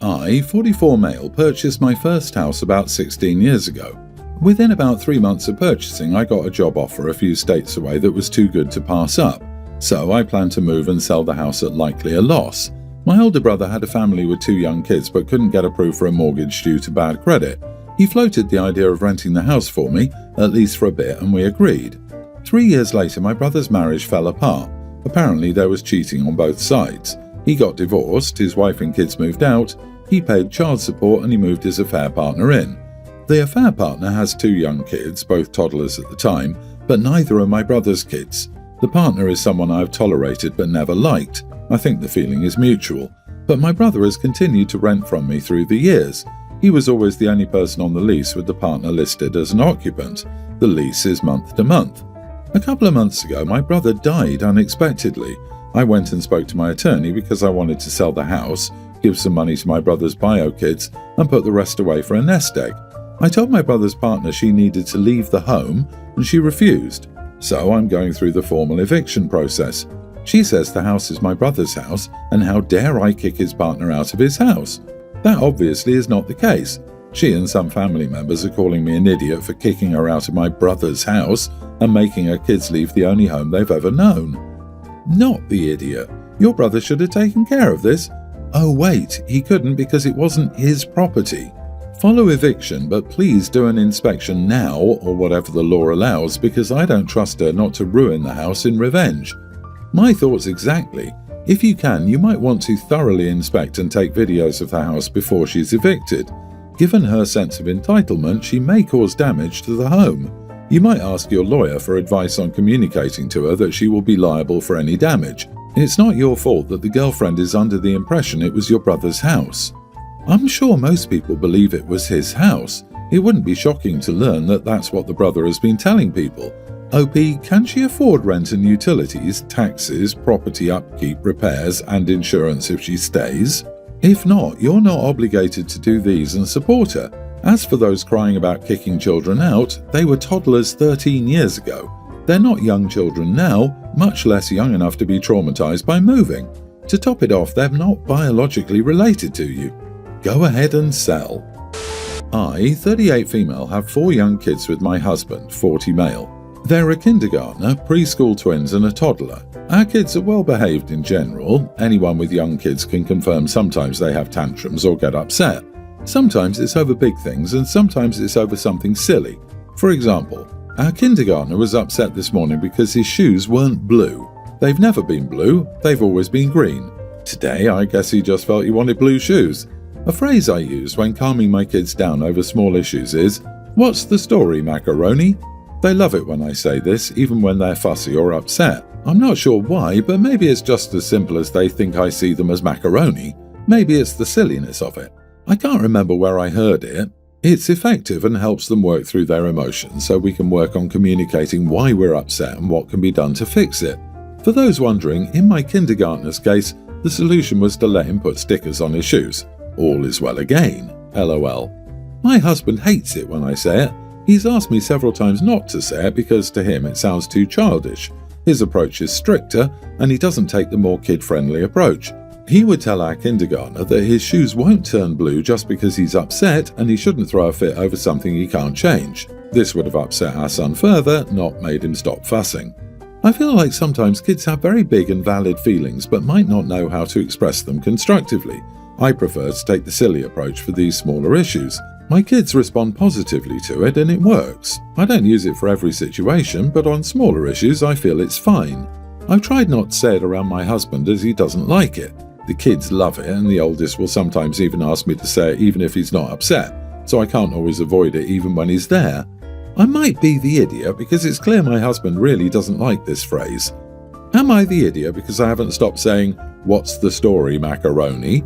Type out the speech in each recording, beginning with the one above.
I, 44 male, purchased my first house about 16 years ago. Within about 3 months of purchasing, I got a job offer a few states away that was too good to pass up. So I planned to move and sell the house at likely a loss. My older brother had a family with 2 young kids but couldn't get approved for a mortgage due to bad credit. He floated the idea of renting the house for me, at least for a bit, and we agreed. 3 years later, my brother's marriage fell apart. Apparently there was cheating on both sides. He got divorced, his wife and kids moved out, he paid child support and he moved his affair partner in. The affair partner has 2 young kids, both toddlers at the time, but neither are my brother's kids. The partner is someone I've tolerated but never liked. I think the feeling is mutual. But my brother has continued to rent from me through the years. He was always the only person on the lease with the partner listed as an occupant. The lease is month to month. A couple of months ago, my brother died unexpectedly. I went and spoke to my attorney because I wanted to sell the house, give some money to my brother's bio kids, and put the rest away for a nest egg. I told my brother's partner she needed to leave the home, and she refused. So I'm going through the formal eviction process. She says the house is my brother's house, and how dare I kick his partner out of his house? That obviously is not the case. She and some family members are calling me an idiot for kicking her out of my brother's house and making her kids leave the only home they've ever known. Not the idiot. Your brother should have taken care of this. Oh wait, he couldn't because it wasn't his property. Follow eviction, but please do an inspection now or whatever the law allows, because I don't trust her not to ruin the house in revenge. My thoughts exactly. If you can, you might want to thoroughly inspect and take videos of the house before she's evicted. Given her sense of entitlement, she may cause damage to the home. You might ask your lawyer for advice on communicating to her that she will be liable for any damage. It's not your fault that the girlfriend is under the impression it was your brother's house. I'm sure most people believe it was his house. It wouldn't be shocking to learn that that's what the brother has been telling people. OP, can she afford rent and utilities, taxes, property upkeep, repairs, and insurance if she stays? If not, you're not obligated to do these and support her. As for those crying about kicking children out, they were toddlers 13 years ago. They're not young children now, much less young enough to be traumatized by moving. To top it off, they're not biologically related to you. Go ahead and sell. I, 38 female, have 4 young kids with my husband, 40 male. They're a kindergartner, preschool twins and a toddler. Our kids are well behaved in general. Anyone with young kids can confirm sometimes they have tantrums or get upset. Sometimes it's over big things and sometimes it's over something silly. For example, our kindergartner was upset this morning because his shoes weren't blue. They've never been blue, they've always been green. Today, I guess he just felt he wanted blue shoes. A phrase I use when calming my kids down over small issues is, "What's the story, macaroni?" They love it when I say this, even when they're fussy or upset. I'm not sure why, but maybe it's just as simple as they think I see them as macaroni. Maybe it's the silliness of it. I can't remember where I heard it. It's effective and helps them work through their emotions so we can work on communicating why we're upset and what can be done to fix it. For those wondering, in my kindergartner's case, the solution was to let him put stickers on his shoes. All is well again, LOL. My husband hates it when I say it. He's asked me several times not to say it because to him it sounds too childish. His approach is stricter and he doesn't take the more kid-friendly approach. He would tell our kindergartner that his shoes won't turn blue just because he's upset and he shouldn't throw a fit over something he can't change. This would have upset our son further, not made him stop fussing. I feel like sometimes kids have very big and valid feelings but might not know how to express them constructively. I prefer to take the silly approach for these smaller issues. My kids respond positively to it and it works. I don't use it for every situation, but on smaller issues I feel it's fine. I've tried not to say it around my husband as he doesn't like it. The kids love it and the oldest will sometimes even ask me to say it even if he's not upset, so I can't always avoid it even when he's there. I might be the idiot because it's clear my husband really doesn't like this phrase. Am I the idiot because I haven't stopped saying, "What's the story, macaroni?"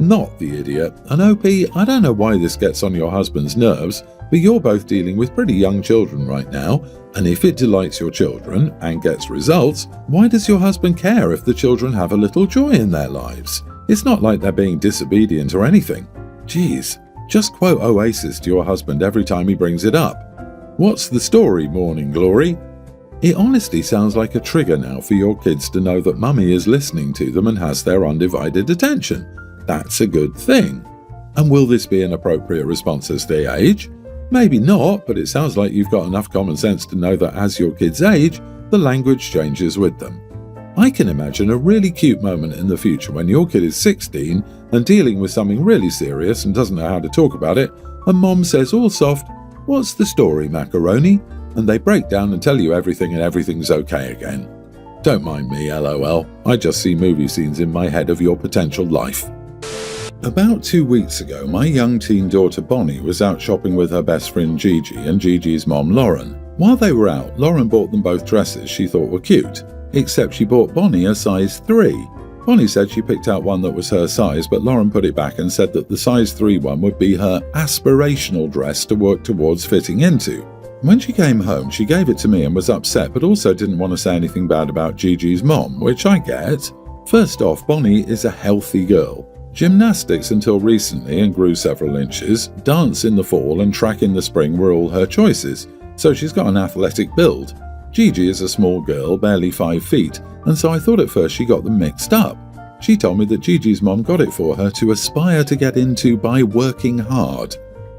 Not the idiot. And OP, I don't know why this gets on your husband's nerves, but you're both dealing with pretty young children right now, and if it delights your children and gets results, why does your husband care if the children have a little joy in their lives? It's not like they're being disobedient or anything. Jeez, just quote Oasis to your husband every time he brings it up. What's the story, Morning Glory? It honestly sounds like a trigger now for your kids to know that mummy is listening to them and has their undivided attention. That's a good thing. And will this be an appropriate response as they age? Maybe not, but it sounds like you've got enough common sense to know that as your kids age, the language changes with them. I can imagine a really cute moment in the future when your kid is 16 and dealing with something really serious and doesn't know how to talk about it, and mom says all soft, "What's the story, macaroni?" And they break down and tell you everything and everything's okay again. Don't mind me, LOL. I just see movie scenes in my head of your potential life. About 2 weeks ago, my young teen daughter Bonnie was out shopping with her best friend Gigi and Gigi's mom Lauren. While they were out, Lauren bought them both dresses she thought were cute, except she bought Bonnie a size 3. Bonnie said she picked out one that was her size, but Lauren put it back and said that the size 3 one would be her aspirational dress to work towards fitting into. When she came home, she gave it to me and was upset, but also didn't want to say anything bad about Gigi's mom, which I get. First off, Bonnie is a healthy girl. Gymnastics until recently and grew several inches, dance in the fall and track in the spring were all her choices, so she's got an athletic build. Gigi is a small girl, barely 5 feet, and so I thought at first she got them mixed up. She told me that Gigi's mom got it for her to aspire to get into by working hard.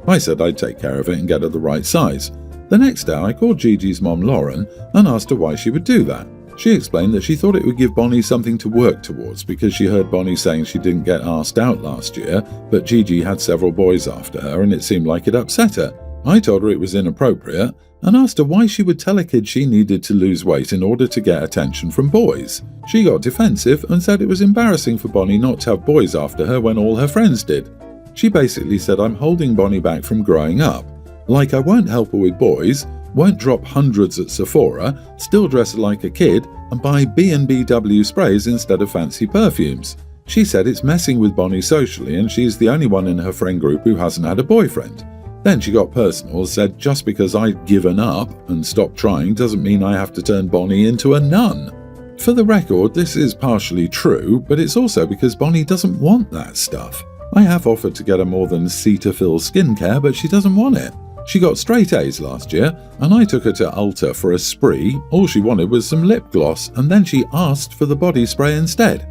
I said I'd take care of it and get her the right size. The next day I called Gigi's mom Lauren and asked her why she would do that. She explained that she thought it would give Bonnie something to work towards because she heard Bonnie saying she didn't get asked out last year, but Gigi had several boys after her and it seemed like it upset her. I told her it was inappropriate and asked her why she would tell a kid she needed to lose weight in order to get attention from boys. She got defensive and said it was embarrassing for Bonnie not to have boys after her when all her friends did. She basically said I'm holding Bonnie back from growing up. Like I won't help her with boys, won't drop hundreds at Sephora, still dress her like a kid, and buy B&BW sprays instead of fancy perfumes. She said it's messing with Bonnie socially and she's the only one in her friend group who hasn't had a boyfriend. Then she got personal, said just because I'd given up and stopped trying doesn't mean I have to turn Bonnie into a nun. For the record, this is partially true, but it's also because Bonnie doesn't want that stuff. I have offered to get her more than Cetaphil skincare, but she doesn't want it. She got straight A's last year, and I took her to Ulta for a spree. All she wanted was some lip gloss, and then she asked for the body spray instead.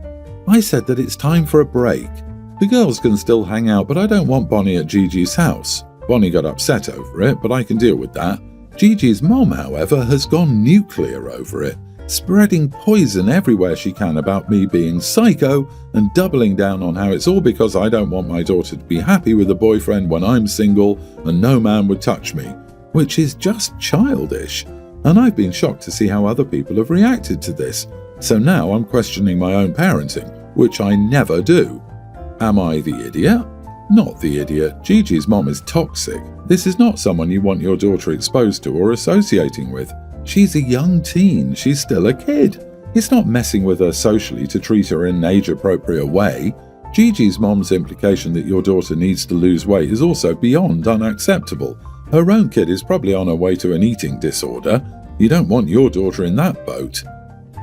I said that it's time for a break. The girls can still hang out, but I don't want Bonnie at Gigi's house. Bonnie got upset over it, but I can deal with that. Gigi's mom, however, has gone nuclear over it, spreading poison everywhere she can about me being psycho and doubling down on how it's all because I don't want my daughter to be happy with a boyfriend when I'm single and no man would touch me, which is just childish. And I've been shocked to see how other people have reacted to this. So now I'm questioning my own parenting, which I never do. Am I the idiot? Not the idiot. Gigi's mom is toxic. This is not someone you want your daughter exposed to or associating with. She's a young teen. She's still a kid. It's not messing with her socially to treat her in an age-appropriate way. Gigi's mom's implication that your daughter needs to lose weight is also beyond unacceptable. Her own kid is probably on her way to an eating disorder. You don't want your daughter in that boat.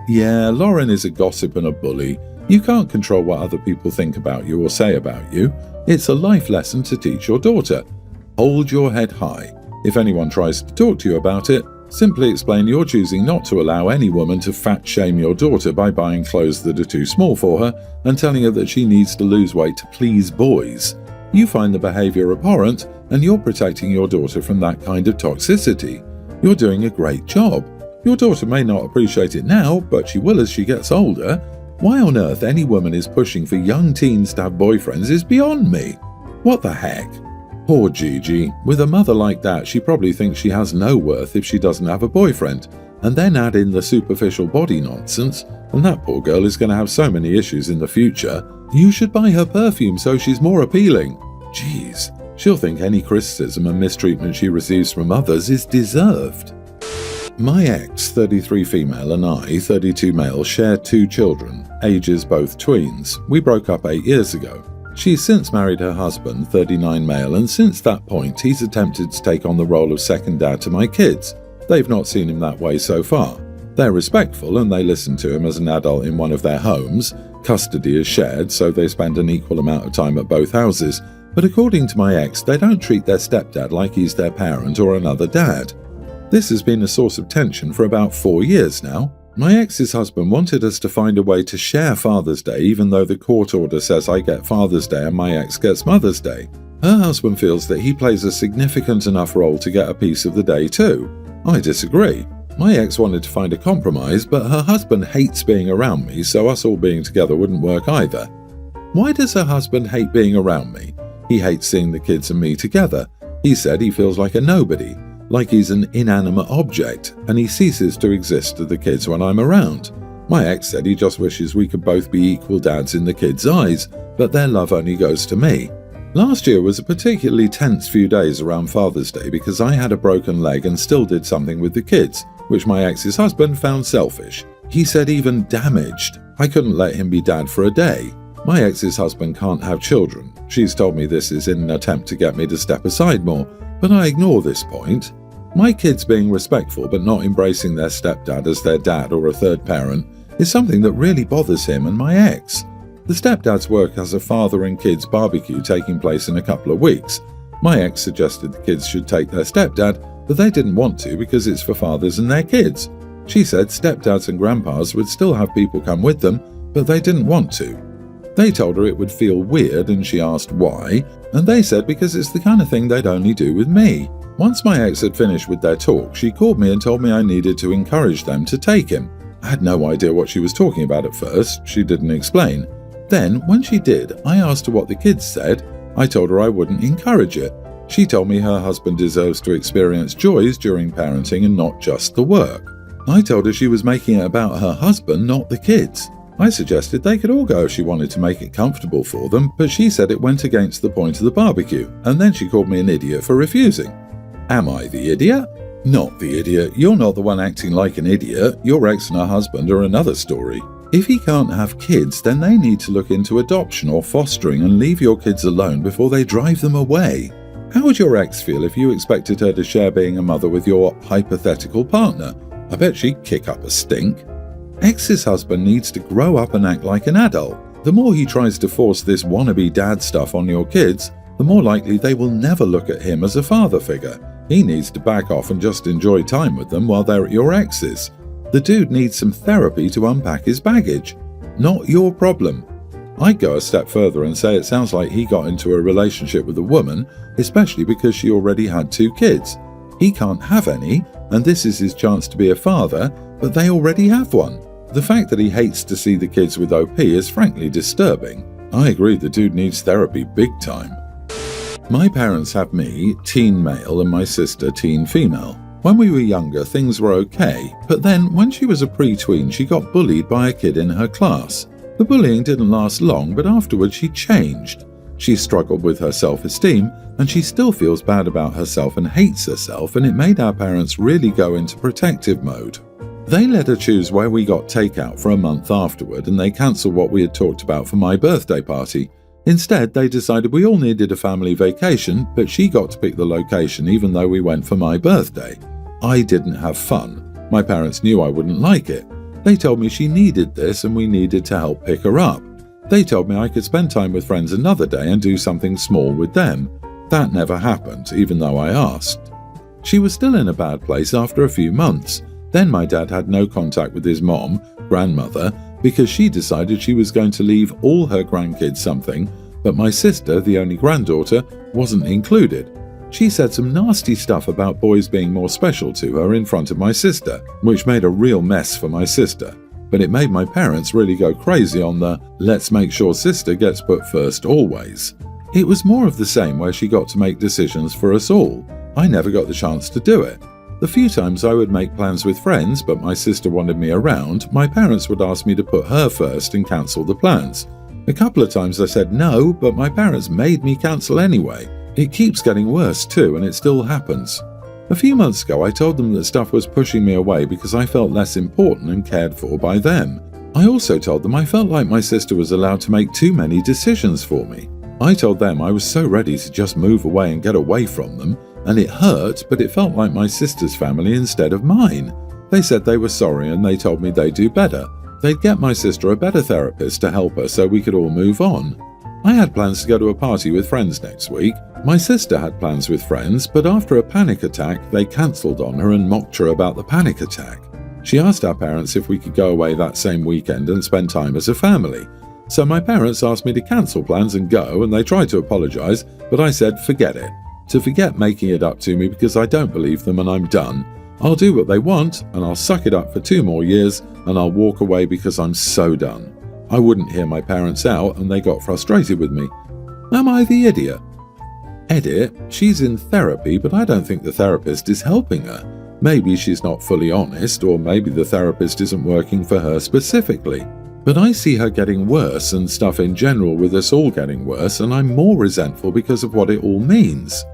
Yeah, Lauren is a gossip and a bully. You can't control what other people think about you or say about you. It's a life lesson to teach your daughter. Hold your head high. If anyone tries to talk to you about it, simply explain you're choosing not to allow any woman to fat-shame your daughter by buying clothes that are too small for her and telling her that she needs to lose weight to please boys. You find the behavior abhorrent and you're protecting your daughter from that kind of toxicity. You're doing a great job. Your daughter may not appreciate it now, but she will as she gets older. Why on earth any woman is pushing for young teens to have boyfriends is beyond me. What the heck? Poor Gigi. With a mother like that, she probably thinks she has no worth if she doesn't have a boyfriend. And then add in the superficial body nonsense, and that poor girl is going to have so many issues in the future. You should buy her perfume so she's more appealing. Jeez, she'll think any criticism and mistreatment she receives from others is deserved. My ex, 33 female, and I, 32 male, share 2 children, ages both tweens. We broke up 8 years ago. She's since married her husband, 39 male, and since that point he's attempted to take on the role of second dad to my kids. They've not seen him that way so far. They're respectful and they listen to him as an adult in one of their homes. Custody is shared, so they spend an equal amount of time at both houses. But according to my ex, they don't treat their stepdad like he's their parent or another dad. This has been a source of tension for about 4 years now. My ex's husband wanted us to find a way to share Father's Day, even though the court order says I get Father's Day and my ex gets Mother's Day. Her husband feels that he plays a significant enough role to get a piece of the day too. I disagree. My ex wanted to find a compromise, but her husband hates being around me, so us all being together wouldn't work either. Why does her husband hate being around me? He hates seeing the kids and me together. He said he feels like a nobody, like he's an inanimate object, and he ceases to exist to the kids when I'm around. My ex said he just wishes we could both be equal dads in the kids' eyes, but their love only goes to me. Last year was a particularly tense few days around Father's Day because I had a broken leg and still did something with the kids, which my ex's husband found selfish. He said even damaged. I couldn't let him be dad for a day. My ex's husband can't have children. She's told me this is in an attempt to get me to step aside more, but I ignore this point. My kids being respectful but not embracing their stepdad as their dad or a third parent is something that really bothers him and my ex. The stepdad's work has a father and kids barbecue taking place in a couple of weeks. My ex suggested the kids should take their stepdad, but they didn't want to because it's for fathers and their kids. She said stepdads and grandpas would still have people come with them, but they didn't want to. They told her it would feel weird and she asked why, and they said because it's the kind of thing they'd only do with me. Once my ex had finished with their talk, she called me and told me I needed to encourage them to take him. I had no idea what she was talking about at first. She didn't explain. Then, when she did, I asked her what the kids said. I told her I wouldn't encourage it. She told me her husband deserves to experience joys during parenting and not just the work. I told her she was making it about her husband, not the kids. I suggested they could all go if she wanted to make it comfortable for them, but she said it went against the point of the barbecue, and then she called me an idiot for refusing. Am I the idiot? Not the idiot. You're not the one acting like an idiot. Your ex and her husband are another story. If he can't have kids, then they need to look into adoption or fostering and leave your kids alone before they drive them away. How would your ex feel if you expected her to share being a mother with your hypothetical partner? I bet she'd kick up a stink. Ex's husband needs to grow up and act like an adult. The more he tries to force this wannabe dad stuff on your kids, the more likely they will never look at him as a father figure. He needs to back off and just enjoy time with them while they're at your ex's. The dude needs some therapy to unpack his baggage. Not your problem. I'd go a step further and say it sounds like he got into a relationship with a woman, especially because she already had 2 kids. He can't have any, and this is his chance to be a father, but they already have one. The fact that he hates to see the kids with OP is frankly disturbing. I agree the dude needs therapy big time. My parents have me, teen male, and my sister, teen female. When we were younger, things were okay, but then when she was a pre-tween, she got bullied by a kid in her class. The bullying didn't last long, but afterwards she changed. She struggled with her self-esteem, and she still feels bad about herself and hates herself, and it made our parents really go into protective mode. They let her choose where we got takeout for a month afterward, and they cancelled what we had talked about for my birthday party. Instead, they decided we all needed a family vacation, but she got to pick the location even though we went for my birthday. I didn't have fun. My parents knew I wouldn't like it. They told me she needed this and we needed to help pick her up. They told me I could spend time with friends another day and do something small with them. That never happened, even though I asked. She was still in a bad place after a few months. Then my dad had no contact with his mom, grandmother, because she decided she was going to leave all her grandkids something, but my sister, the only granddaughter, wasn't included. She said some nasty stuff about boys being more special to her in front of my sister, which made a real mess for my sister. But it made my parents really go crazy on the let's make sure sister gets put first always. It was more of the same where she got to make decisions for us all. I never got the chance to do it. The few times I would make plans with friends, but my sister wanted me around, my parents would ask me to put her first and cancel the plans. A couple of times I said no, but my parents made me cancel anyway. It keeps getting worse too, and it still happens. A few months ago, I told them that stuff was pushing me away because I felt less important and cared for by them. I also told them I felt like my sister was allowed to make too many decisions for me. I told them I was so ready to just move away and get away from them, and it hurt, but it felt like my sister's family instead of mine. They said they were sorry and they told me they'd do better. They'd get my sister a better therapist to help her so we could all move on. I had plans to go to a party with friends next week. My sister had plans with friends, but after a panic attack, they cancelled on her and mocked her about the panic attack. She asked our parents if we could go away that same weekend and spend time as a family. So my parents asked me to cancel plans and go, and they tried to apologize, but I said forget it. To forget making it up to me because I don't believe them and I'm done. I'll do what they want and I'll suck it up for 2 more years and I'll walk away because I'm so done. I wouldn't hear my parents out and they got frustrated with me. Am I the idiot? Edit, she's in therapy, but I don't think the therapist is helping her. Maybe she's not fully honest, or maybe the therapist isn't working for her specifically. But I see her getting worse and stuff in general with us all getting worse, and I'm more resentful because of what it all means.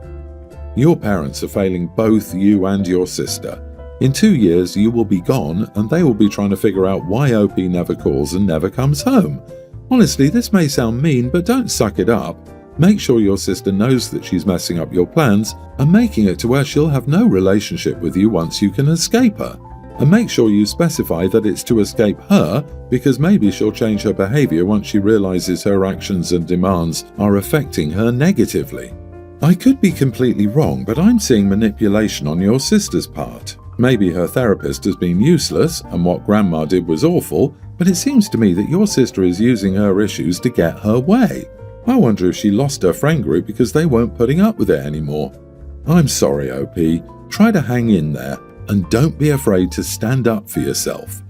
Your parents are failing both you and your sister. In 2 years you will be gone and they will be trying to figure out why OP never calls and never comes home. Honestly, this may sound mean, but don't suck it up. Make sure your sister knows that she's messing up your plans and making it to where she'll have no relationship with you once you can escape her. And make sure you specify that it's to escape her, because maybe she'll change her behavior once she realizes her actions and demands are affecting her negatively. I could be completely wrong, but I'm seeing manipulation on your sister's part. Maybe her therapist has been useless and what Grandma did was awful, but it seems to me that your sister is using her issues to get her way. I wonder if she lost her friend group because they weren't putting up with it anymore. I'm sorry, OP. Try to hang in there and don't be afraid to stand up for yourself.